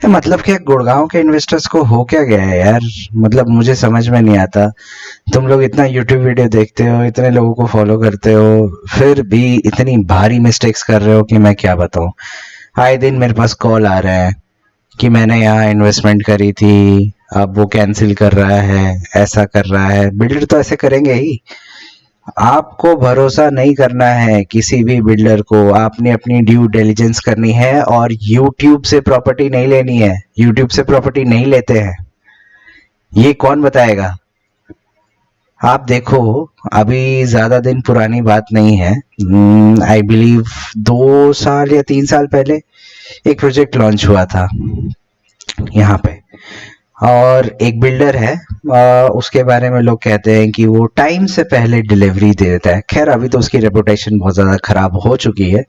मतलब क्या गुड़गांव के इन्वेस्टर्स को हो क्या गया है यार? मतलब मुझे समझ में नहीं आता। तुम लोग इतना यूट्यूब वीडियो देखते हो, इतने लोगों को फॉलो करते हो, फिर भी इतनी भारी मिस्टेक्स कर रहे हो कि मैं क्या बताऊं। आए दिन मेरे पास कॉल आ रहे हैं कि मैंने यहाँ इन्वेस्टमेंट करी थी, अब वो कैंसिल कर रहा है, ऐसा कर रहा है। बिल्डर तो ऐसे करेंगे ही। आपको भरोसा नहीं करना है किसी भी बिल्डर को, आपने अपनी ड्यू डिलिजेंस करनी है और यूट्यूब से प्रॉपर्टी नहीं लेनी है। यूट्यूब से प्रॉपर्टी नहीं लेते हैं, ये कौन बताएगा? आप देखो, अभी ज्यादा दिन पुरानी बात नहीं है, आई बिलीव 2 साल या 3 साल पहले एक प्रोजेक्ट लॉन्च हुआ था यहाँ पे। और एक बिल्डर है, उसके बारे में लोग कहते हैं कि वो टाइम से पहले डिलीवरी दे देता है। खैर अभी तो उसकी रेपुटेशन बहुत ज़्यादा खराब हो चुकी है,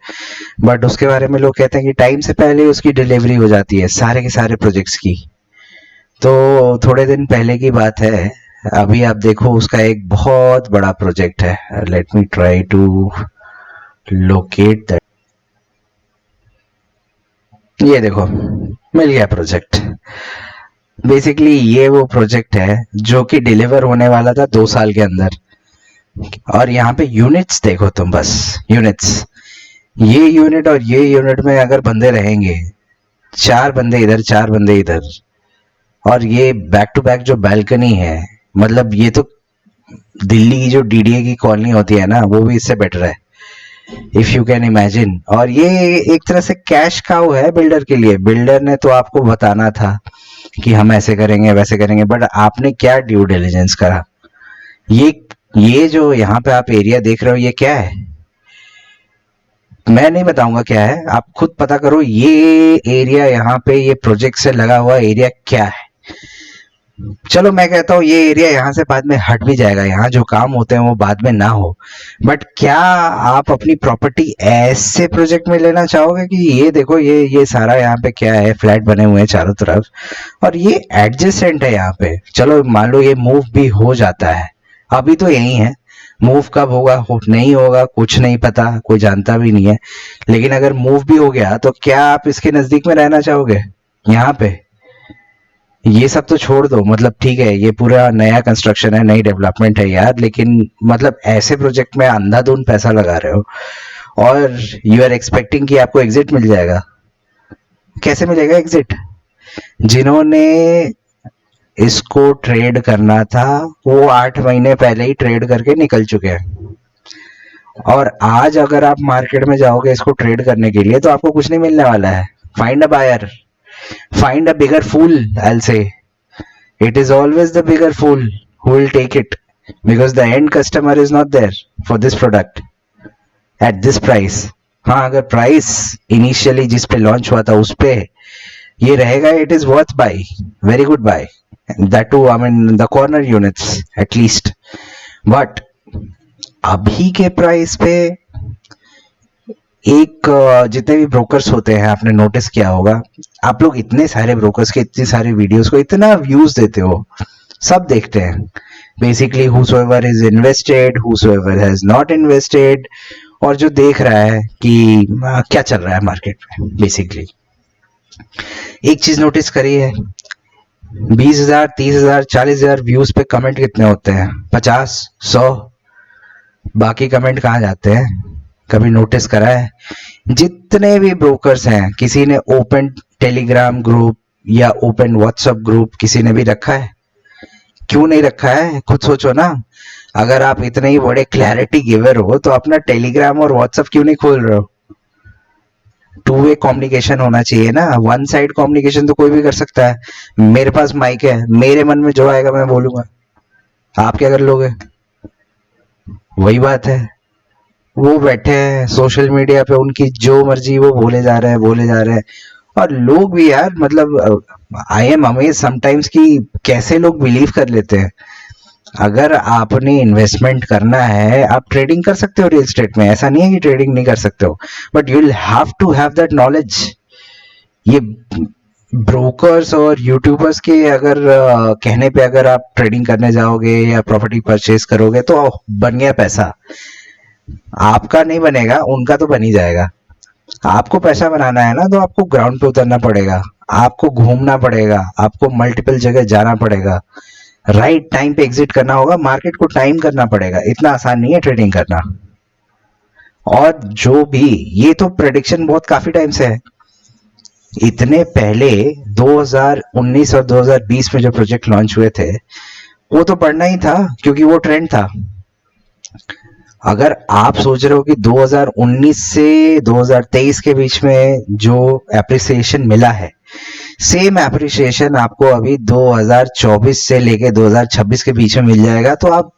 बट उसके बारे में लोग कहते हैं कि टाइम से पहले उसकी डिलीवरी हो जाती है सारे के सारे प्रोजेक्ट्स की। तो थोड़े दिन पहले की बात है, अभी आप देखो उसका एक बहुत बड़ा प्रोजेक्ट है। Let me try to locate that. ये देखो, मिल गया प्रोजेक्ट। बेसिकली ये वो प्रोजेक्ट है जो कि डिलीवर होने वाला था 2 साल के अंदर। और यहाँ पे यूनिट्स देखो तुम, बस यूनिट्स, ये यूनिट और ये यूनिट में अगर बंदे रहेंगे, 4 बंदे इधर 4 बंदे इधर, और ये बैक टू बैक जो बैल्कनी है, मतलब ये तो दिल्ली की जो डीडीए की कॉलोनी होती है ना, वो भी इससे बेटर है, इफ यू कैन इमेजिन। और ये एक तरह से कैश काउ है बिल्डर के लिए। बिल्डर ने तो आपको बताना था कि हम ऐसे करेंगे वैसे करेंगे, बट आपने क्या ड्यू डिलिजेंस करा? ये ये जो यहाँ पे आप एरिया देख रहे हो, ये क्या है? मैं नहीं बताऊंगा क्या है, आप खुद पता करो। ये एरिया यहाँ पे, ये प्रोजेक्ट से लगा हुआ एरिया क्या है? चलो मैं कहता हूँ ये एरिया यहाँ से बाद में हट भी जाएगा, यहाँ जो काम होते हैं वो बाद में ना हो। बट क्या आप अपनी प्रॉपर्टी ऐसे प्रोजेक्ट में लेना चाहोगे कि ये देखो, ये सारा यहाँ पे क्या है, फ्लैट बने हुए हैं चारों तरफ, और ये एडजेसेंट है यहाँ पे। चलो मान लो ये मूव भी हो जाता है, अभी तो यही है, मूव कब होगा नहीं होगा कुछ नहीं पता, कोई जानता भी नहीं है। लेकिन अगर मूव भी हो गया तो क्या आप इसके नजदीक में रहना चाहोगे यहाँ पे? ये सब तो छोड़ दो, मतलब ठीक है ये पूरा नया कंस्ट्रक्शन है, नई डेवलपमेंट है यार, लेकिन मतलब ऐसे प्रोजेक्ट में अंधाधुंध पैसा लगा रहे हो और यू आर एक्सपेक्टिंग कि आपको एग्जिट मिल जाएगा। कैसे मिलेगा एग्जिट? जिन्होंने इसको ट्रेड करना था वो 8 महीने पहले ही ट्रेड करके निकल चुके हैं। और आज अगर आप मार्केट में जाओगे इसको ट्रेड करने के लिए तो आपको कुछ नहीं मिलने वाला है। Find a buyer, find a bigger fool, I'll say. It is always the bigger fool who will take it, because the end customer is not there for this product at this price. हाँ, अगर price initially जिस पे launch हुआ था उस पे ये रहेगा, it is worth buy, very good buy, that too I mean the corner units at least. But अभी के प्राइस पे एक जितने भी ब्रोकर्स होते हैं, आपने नोटिस किया होगा, आप लोग इतने सारे ब्रोकर्स के इतने सारे वीडियोस को इतना व्यूज देते हो, सब देखते हैं। Basically हुसोएवर is invested, हुसोएवर has not invested, और जो देख रहा है कि क्या चल रहा है मार्केट में। बेसिकली एक चीज नोटिस करी है, 20,000 30,000 40,000 व्यूज पे कमेंट कितने होते हैं? 50 100। बाकी कमेंट कहाँ जाते हैं? कभी नोटिस करा है? जितने भी ब्रोकर्स हैं, किसी ने ओपन टेलीग्राम ग्रुप या ओपन व्हाट्सएप ग्रुप किसी ने भी रखा है? क्यों नहीं रखा है? खुद सोचो ना। अगर आप इतने ही बड़े क्लैरिटी गिवर हो तो अपना टेलीग्राम और व्हाट्सएप क्यों नहीं खोल रहे हो? टू वे कम्युनिकेशन होना चाहिए ना, वन साइड कम्युनिकेशन तो कोई भी कर सकता है। मेरे पास माइक है, मेरे मन में जो आएगा मैं बोलूंगा, आप क्या कर लोगे? वही बात है। वो बैठे हैं सोशल मीडिया पे, उनकी जो मर्जी वो बोले जा रहे हैं बोले जा रहे हैं। और लोग भी यार, मतलब आई एम अमेज समटाइम्स कि कैसे लोग बिलीव कर लेते हैं। अगर आपने इन्वेस्टमेंट करना है, आप ट्रेडिंग कर सकते हो रियल एस्टेट में, ऐसा नहीं है कि ट्रेडिंग नहीं कर सकते हो, but you will have to have that knowledge. ये ब्रोकर्स और यूट्यूबर्स के अगर कहने पे अगर आप ट्रेडिंग करने जाओगे या प्रॉपर्टी परचेज करोगे तो बन गया पैसा। आपका नहीं बनेगा, उनका तो बन ही जाएगा। आपको पैसा बनाना है ना, तो आपको ग्राउंड पे उतरना पड़ेगा, आपको घूमना पड़ेगा, आपको मल्टीपल जगह जाना पड़ेगा, राइट टाइम पे एग्जिट करना होगा, मार्केट को टाइम करना पड़ेगा। इतना आसान नहीं है ट्रेडिंग करना। और जो भी, ये तो प्रेडिक्शन बहुत काफी टाइम से है। इतने पहले 2019 और 2020 में जो प्रोजेक्ट लॉन्च हुए थे, वो तो पढ़ना ही था, क्योंकि वो ट्रेंड था। अगर आप सोच रहे हो कि 2019 से 2023 के बीच में जो एप्रिसिएशन मिला है, सेम एप्रिसिएशन आपको अभी 2024 से लेके 2026 के बीच में मिल जाएगा, तो आप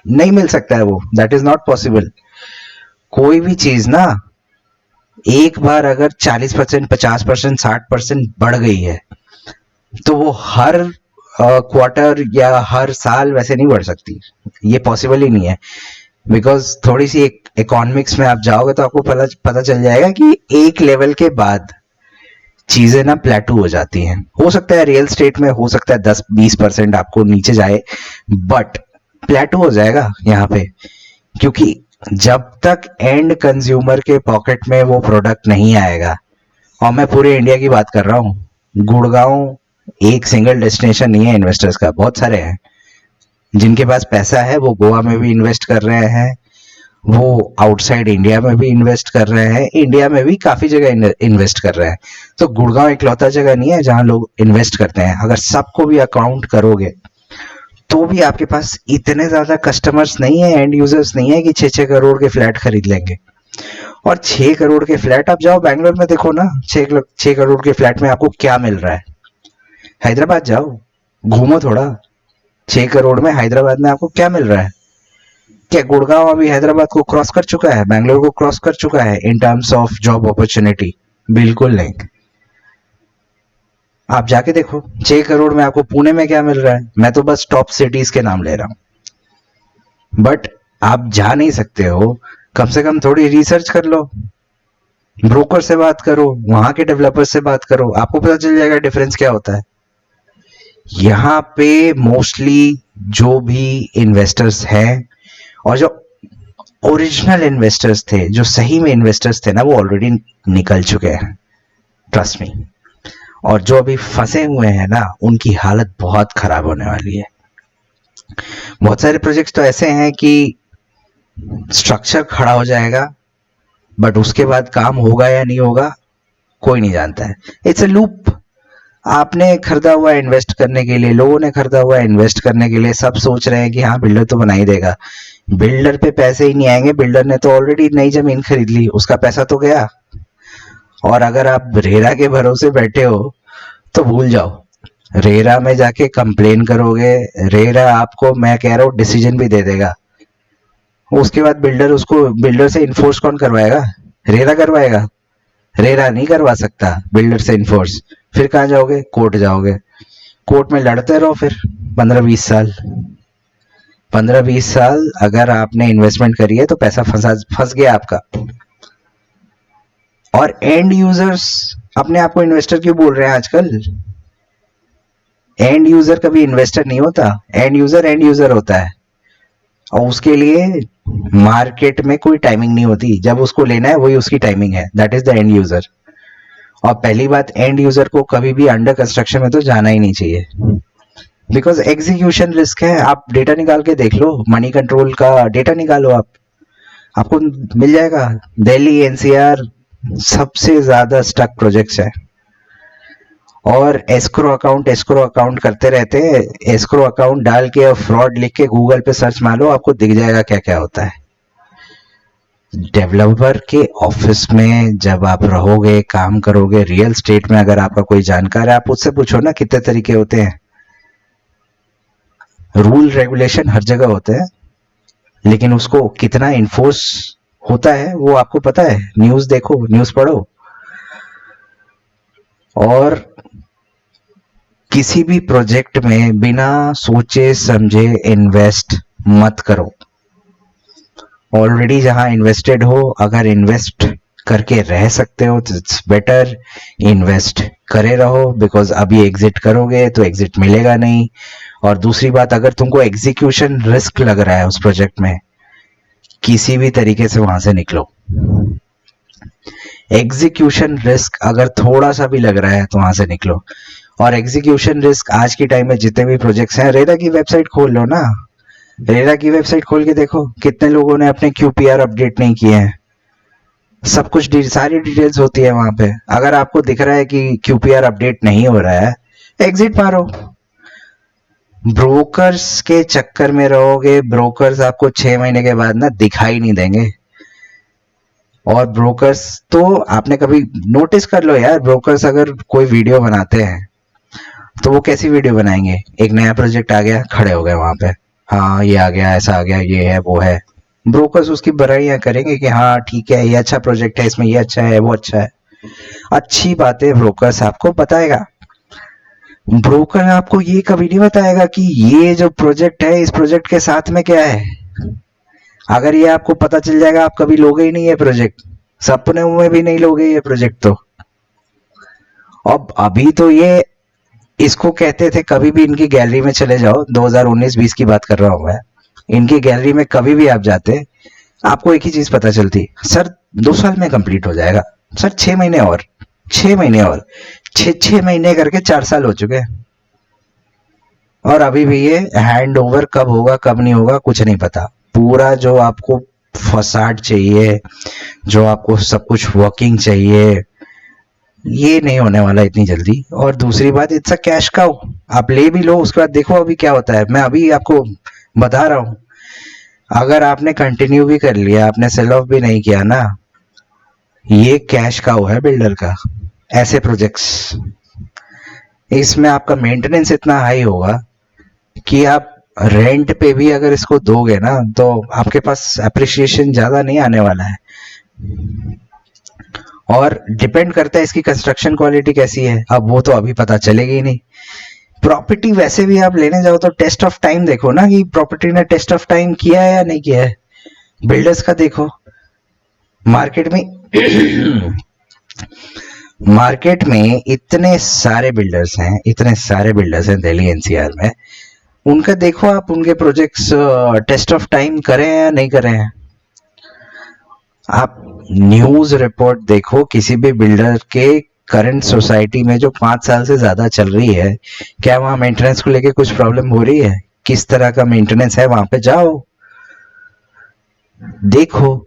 नहीं मिल सकता है वो, दैट इज नॉट पॉसिबल। कोई भी चीज ना, एक बार अगर 40%, 50%, 60% बढ़ गई है, तो वो हर क्वार्टर या हर साल वैसे नहीं बढ़ सकती। ये पॉसिबल ही नहीं है। बिकॉज थोड़ी सी इकोनॉमिक्स में आप जाओगे तो आपको पता चल जाएगा कि एक लेवल के बाद चीजें ना प्लेटू हो जाती हैं। हो सकता है रियल स्टेट में हो सकता है 10-20% आपको नीचे जाए, बट प्लेटू हो जाएगा यहाँ पे। क्योंकि जब तक एंड कंज्यूमर के पॉकेट में वो प्रोडक्ट नहीं आएगा, और मैं पूरे इंडिया की बात कर रहा हूँ, गुड़गांव एक सिंगल डेस्टिनेशन नहीं है इन्वेस्टर्स का, बहुत सारे हैं। जिनके पास पैसा है वो गोवा में भी इन्वेस्ट कर रहे हैं, वो आउटसाइड इंडिया में भी इन्वेस्ट कर रहे हैं, इंडिया में भी काफी जगह इन्वेस्ट कर रहे हैं। तो गुड़गांव इकलौता जगह नहीं है जहां लोग इन्वेस्ट करते हैं। अगर सबको भी अकाउंट करोगे तो भी आपके पास इतने ज्यादा कस्टमर्स नहीं है, एंड यूजर्स नहीं है कि 6-6 करोड़ के फ्लैट खरीद लेंगे। और 6 करोड़ के फ्लैट, आप जाओ बैंगलोर में देखो ना, 6 करोड़ के फ्लैट में आपको क्या मिल रहा है। हैदराबाद जाओ, घूमो थोड़ा, 6 करोड़ में हैदराबाद में आपको क्या मिल रहा है। क्या गुड़गांव अभी हैदराबाद को क्रॉस कर चुका है, बैंगलोर को क्रॉस कर चुका है in terms of job opportunity? बिल्कुल नहीं। आप जाके देखो 6 करोड़ में आपको पुणे में क्या मिल रहा है। मैं तो बस टॉप सिटीज के नाम ले रहा हूं, बट आप जा नहीं सकते हो। कम से कम थोड़ी रिसर्च कर लो, ब्रोकर से बात करो, वहां के डेवलपर से बात करो, आपको पता चल जाएगा डिफरेंस क्या होता है। यहाँ पे मोस्टली जो भी इन्वेस्टर्स हैं, और जो ओरिजिनल इन्वेस्टर्स थे, जो सही में इन्वेस्टर्स थे ना, वो ऑलरेडी निकल चुके हैं, ट्रस्ट मी। और जो अभी फंसे हुए हैं ना, उनकी हालत बहुत खराब होने वाली है। बहुत सारे प्रोजेक्ट्स तो ऐसे हैं कि स्ट्रक्चर खड़ा हो जाएगा, बट उसके बाद काम होगा या नहीं होगा कोई नहीं जानता है। It's a loop. आपने खरीदा हुआ है इन्वेस्ट करने के लिए, लोगों ने खरीदा हुआ है इन्वेस्ट करने के लिए, सब सोच रहे हैं कि हाँ बिल्डर तो बना ही देगा। बिल्डर पे पैसे ही नहीं आएंगे, बिल्डर ने तो ऑलरेडी नई जमीन खरीद ली, उसका पैसा तो गया। और अगर आप रेरा के भरोसे बैठे हो तो भूल जाओ, रेरा में जाके कंप्लेन करोगे, रेरा आपको, मैं कह रहा हूँ, डिसीजन भी दे देगा। उसके बाद बिल्डर से इन्फोर्स कौन करवाएगा? रेरा करवाएगा। रेरा नहीं करवा सकता बिल्डर से इन्फोर्स। फिर कहाँ जाओगे? कोर्ट जाओगे। कोर्ट में लड़ते रहो फिर 15-20 साल। 15-20 साल अगर आपने इन्वेस्टमेंट करी है तो पैसा फंस गया आपका। और एंड यूजर्स अपने आप को इन्वेस्टर क्यों बोल रहे हैं आजकल? एंड यूजर कभी इन्वेस्टर नहीं होता, एंड यूजर होता है। और उसके लिए मार्केट में कोई टाइमिंग नहीं होती, जब उसको लेना है वही उसकी टाइमिंग है, that is the end user. और पहली बात, एंड यूजर को कभी भी अंडर कंस्ट्रक्शन में तो जाना ही नहीं चाहिए, बिकॉज एग्जीक्यूशन रिस्क है। आप डेटा निकाल के देख लो, मनी कंट्रोल का डेटा निकालो आप, आपको मिल जाएगा। दिल्ली एनसीआर सबसे ज्यादा स्टक प्रोजेक्ट्स है। और एस्क्रो अकाउंट करते रहते हैं। एस्क्रो अकाउंट डाल के और फ्रॉड लिख के गूगल पे सर्च मारो, आपको दिख जाएगा क्या क्या होता है। डेवलपर के ऑफिस में जब आप रहोगे, काम करोगे, रियल स्टेट में अगर आपका कोई जानकार है, आप उससे पूछो ना कितने तरीके होते हैं। रूल रेगुलेशन हर जगह होते हैं, लेकिन उसको कितना इन्फोर्स होता है वो आपको पता है? न्यूज देखो, न्यूज पढ़ो। और किसी भी प्रोजेक्ट में बिना सोचे समझे इन्वेस्ट मत करो। ऑलरेडी जहां इन्वेस्टेड हो, अगर इन्वेस्ट करके रह सकते हो तो इट्स बेटर, इन्वेस्ट करे रहो। बिकॉज अभी एग्जिट करोगे तो एग्जिट मिलेगा नहीं। और दूसरी बात, अगर तुमको एग्जीक्यूशन रिस्क लग रहा है उस प्रोजेक्ट में, किसी भी तरीके से वहां से निकलो। एग्जीक्यूशन रिस्क अगर थोड़ा सा भी लग रहा है तो वहां से निकलो। और एग्जीक्यूशन रिस्क आज के टाइम में जितने भी प्रोजेक्ट्स हैं, रेरा की वेबसाइट खोल लो ना, रेरा की वेबसाइट खोल के देखो कितने लोगों ने अपने क्यूपीआर अपडेट नहीं किए हैं। सब कुछ सारी डिटेल्स होती है वहां पे। अगर आपको दिख रहा है कि क्यूपीआर अपडेट नहीं हो रहा है, एग्जिट मारो। ब्रोकर्स के चक्कर में रहोगे, ब्रोकर्स आपको 6 महीने के बाद ना दिखाई नहीं देंगे। और ब्रोकर्स तो आपने कभी नोटिस कर लो यार, ब्रोकर्स अगर कोई वीडियो बनाते हैं तो वो कैसी वीडियो बनाएंगे? एक नया प्रोजेक्ट आ गया, खड़े हो गए वहां पे, हाँ ये आ गया, ऐसा आ गया, ये है वो है। ब्रोकर्स उसकी बुराइयां करेंगे कि हाँ ठीक है, ये अच्छा प्रोजेक्ट है, इसमें ये अच्छा है, वो अच्छा है। अच्छी बातें ब्रोकर्स आपको बताएगा। ब्रोकर आपको ये कभी नहीं बताएगा कि ये जो प्रोजेक्ट है, इस प्रोजेक्ट के साथ में क्या है। अगर ये आपको पता चल जाएगा, आप कभी लोगे ही नहीं ये प्रोजेक्ट, सपने में भी नहीं लोगे ये प्रोजेक्ट। तो अब अभी तो ये इसको कहते थे, कभी भी इनकी गैलरी में चले जाओ, 2019-20 की बात कर रहा हूं मैं, इनकी गैलरी में कभी भी आप जाते, आपको एक ही चीज पता चलती, सर 2 साल में कंप्लीट हो जाएगा, सर 6 महीने और, 6 महीने और, 6 6 महीने करके 4 साल हो चुके हैं। और अभी भी ये हैंड ओवर कब होगा कब नहीं होगा कुछ नहीं पता। पूरा जो आपको फसाड चाहिए, जो आपको सब कुछ वर्किंग चाहिए, ये नहीं होने वाला इतनी जल्दी। और दूसरी बात, इट्स अ कैश काउ। आप ले भी लो, उसके बाद देखो अभी क्या होता है। मैं अभी आपको बता रहा हूं, अगर आपने कंटिन्यू भी कर लिया, आपने सेल ऑफ भी नहीं किया ना, ये कैश काउ है बिल्डर का। ऐसे प्रोजेक्ट्स, इसमें आपका मेंटेनेंस इतना हाई होगा कि आप रेंट पे भी अगर इसको दोगे ना, तो आपके पास अप्रिसिएशन ज्यादा नहीं आने वाला है। और डिपेंड करता है इसकी कंस्ट्रक्शन क्वालिटी कैसी है, अब वो तो अभी पता चलेगी ही नहीं। प्रॉपर्टी वैसे भी आप लेने जाओ तो टेस्ट ऑफ टाइम देखो ना, कि प्रॉपर्टी ने टेस्ट ऑफ टाइम किया है या नहीं किया है। बिल्डर्स का देखो, मार्केट में मार्केट में इतने सारे बिल्डर्स हैं, इतने सारे बिल्डर्स हैं दिल्ली एनसीआर में, उनका देखो आप, उनके प्रोजेक्ट्स टेस्ट ऑफ टाइम करें या नहीं करें हैं। आप न्यूज रिपोर्ट देखो किसी भी बिल्डर के, करंट सोसाइटी में जो 5 साल से ज्यादा चल रही है, क्या वहां मेंटेनेंस को लेके कुछ प्रॉब्लम हो रही है? किस तरह का मेंटेनेंस है, वहां पे जाओ देखो,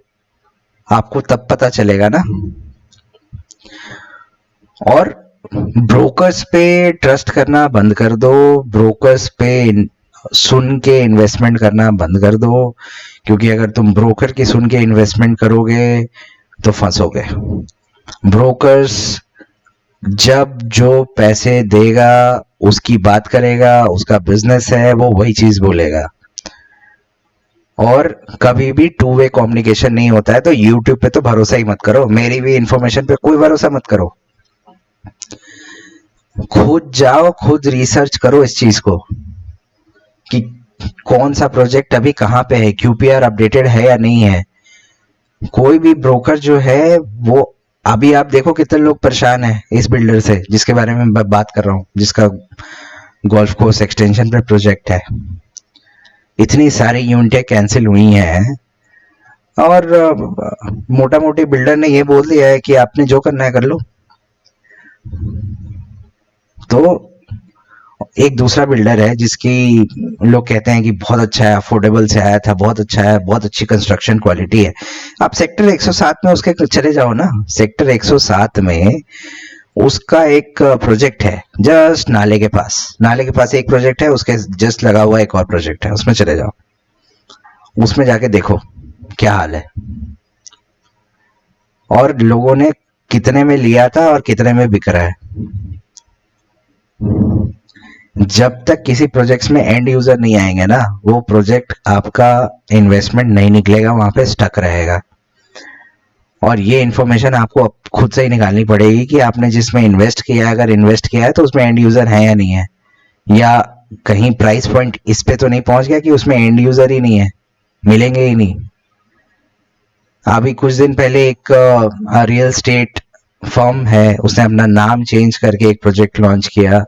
आपको तब पता चलेगा ना। और ब्रोकर्स पे ट्रस्ट करना बंद कर दो, ब्रोकर्स पे सुन के इन्वेस्टमेंट करना बंद कर दो, क्योंकि अगर तुम ब्रोकर की सुन के इन्वेस्टमेंट करोगे तो फंसोगे। ब्रोकर्स जब जो पैसे देगा उसकी बात करेगा, उसका बिजनेस है, वो वही चीज बोलेगा। और कभी भी टू वे कम्युनिकेशन नहीं होता है। तो यूट्यूब पे तो भरोसा ही मत करो, मेरी भी इंफॉर्मेशन पे कोई भरोसा मत करो। खुद जाओ, खुद रिसर्च करो इस चीज को कि कौन सा प्रोजेक्ट अभी कहां पे है, क्यूपीआर अपडेटेड है या नहीं है। कोई भी ब्रोकर जो है वो, अभी आप देखो कितने लोग परेशान हैं इस बिल्डर से जिसके बारे में मैं बात कर रहा हूं, जिसका गोल्फ कोर्स एक्सटेंशन पे प्रोजेक्ट है। इतनी सारी यूनिटें कैंसिल हुई हैं, और मोटा मोटी बिल्डर ने ये बोल दिया है कि आपने जो करना है कर लो। तो एक दूसरा बिल्डर है जिसकी लोग कहते हैं कि बहुत अच्छा है, अफोर्डेबल से आया था, बहुत अच्छा है, बहुत अच्छी कंस्ट्रक्शन क्वालिटी है। आप सेक्टर 107 में उसके चले जाओ ना, सेक्टर 107 में उसका एक प्रोजेक्ट है, जस्ट नाले के पास, नाले के पास एक प्रोजेक्ट है, उसके जस्ट लगा हुआ एक और प्रोजेक्ट है, उसमें चले जाओ, उसमें जाके देखो क्या हाल है, और लोगों ने कितने में लिया था और कितने में बिक रहा है। जब तक किसी प्रोजेक्ट्स में एंड यूजर नहीं आएंगे ना, वो प्रोजेक्ट आपका इन्वेस्टमेंट नहीं निकलेगा, वहां पे स्टक रहेगा। और ये इन्फॉर्मेशन आपको खुद से ही निकालनी पड़ेगी कि आपने जिसमें इन्वेस्ट किया है, अगर इन्वेस्ट किया है तो उसमें एंड यूजर है या नहीं है, या कहीं प्राइस पॉइंट इस पे तो नहीं पहुंच गया कि उसमें एंड यूजर ही नहीं है, मिलेंगे ही नहीं। अभी कुछ दिन पहले एक रियल स्टेट फर्म है, उसने अपना नाम चेंज करके एक प्रोजेक्ट लॉन्च किया,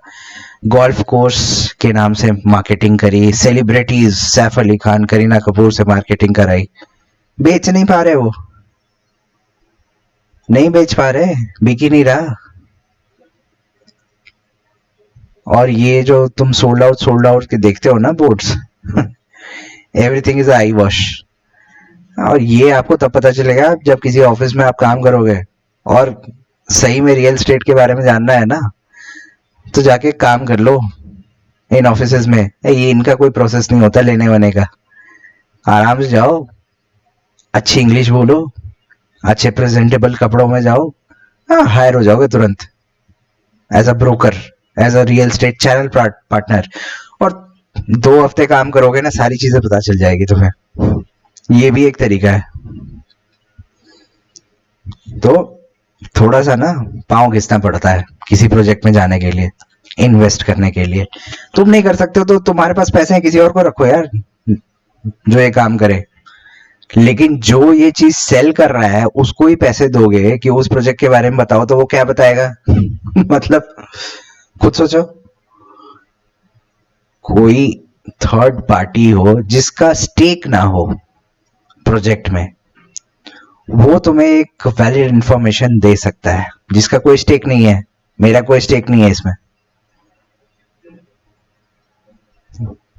गोल्फ कोर्स के नाम से मार्केटिंग करी, सेलिब्रिटीज सैफ अली खान, करीना कपूर से मार्केटिंग कराई, बेच नहीं पा रहे नहीं बेच पा रहे, बिक ही नहीं रहा। और ये जो तुम सोल्ड आउट के देखते हो ना boards, everything is I wash. और ये आपको तब पता चलेगा जब किसी ऑफिस में आप काम करोगे और सही में रियल स्टेट के बारे में जानना है ना, तो जाके काम कर लो इन ऑफिसेज में। ये इनका कोई प्रोसेस नहीं होता लेने वाने का। आराम से जाओ, अच्छी इंग्लिश बोलो, अच्छे प्रेजेंटेबल कपड़ों में जाओ, हाँ हायर हो जाओगे तुरंत as a broker, as a real estate channel partner. और 2 हफ्ते काम करोगे ना, सारी चीजें पता चल जाएगी तुम्हें। ये भी एक तरीका है। तो थोड़ा सा ना पाँव घिसना पड़ता है किसी प्रोजेक्ट में जाने के लिए, इन्वेस्ट करने के लिए। तुम नहीं कर सकते हो तो तुम्हारे पास पैसे हैं, किसी और को रखो यार जो ये काम करे। लेकिन जो ये चीज सेल कर रहा है उसको ही पैसे दोगे कि उस प्रोजेक्ट के बारे में बताओ, तो वो क्या बताएगा? मतलब खुद सोचो, कोई थर्ड पार्टी हो जिसका स्टेक ना हो प्रोजेक्ट में, वो तुम्हें एक वैलिड इंफॉर्मेशन दे सकता है। जिसका कोई स्टेक नहीं है, मेरा कोई स्टेक नहीं है इसमें,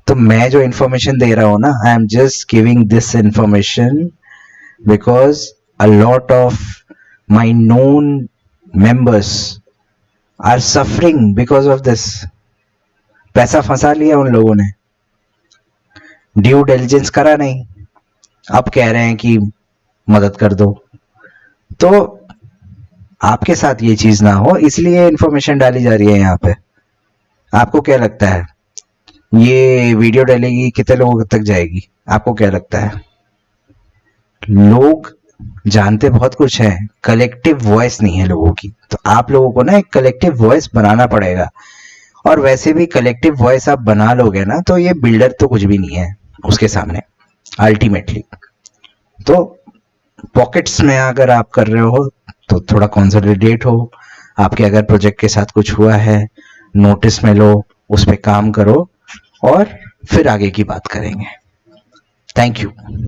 तो मैं जो इंफॉर्मेशन दे रहा हूं ना, I am just giving this information because a lot of my known members are suffering because of this. पैसा फंसा लिया उन लोगों ने, ड्यू डिलिजेंस करा नहीं, अब कह रहे हैं कि मदद कर दो। तो आपके साथ ये चीज ना हो, इसलिए इंफॉर्मेशन डाली जा रही है यहाँ पे। आपको क्या लगता है ये वीडियो डालेगी कितने लोगों तक जाएगी? आपको क्या लगता है? लोग जानते बहुत कुछ है, कलेक्टिव वॉइस नहीं है लोगों की। तो आप लोगों को ना एक कलेक्टिव वॉइस बनाना पड़ेगा। और वैसे भी कलेक्टिव वॉइस आप बना लोगे ना, तो ये बिल्डर तो कुछ भी नहीं है उसके सामने अल्टीमेटली। तो पॉकेट्स में अगर आप कर रहे हो तो थोड़ा कंसोलिडेट हो। आपके अगर प्रोजेक्ट के साथ कुछ हुआ है, नोटिस में लो, उस पर काम करो और फिर आगे की बात करेंगे। Thank you.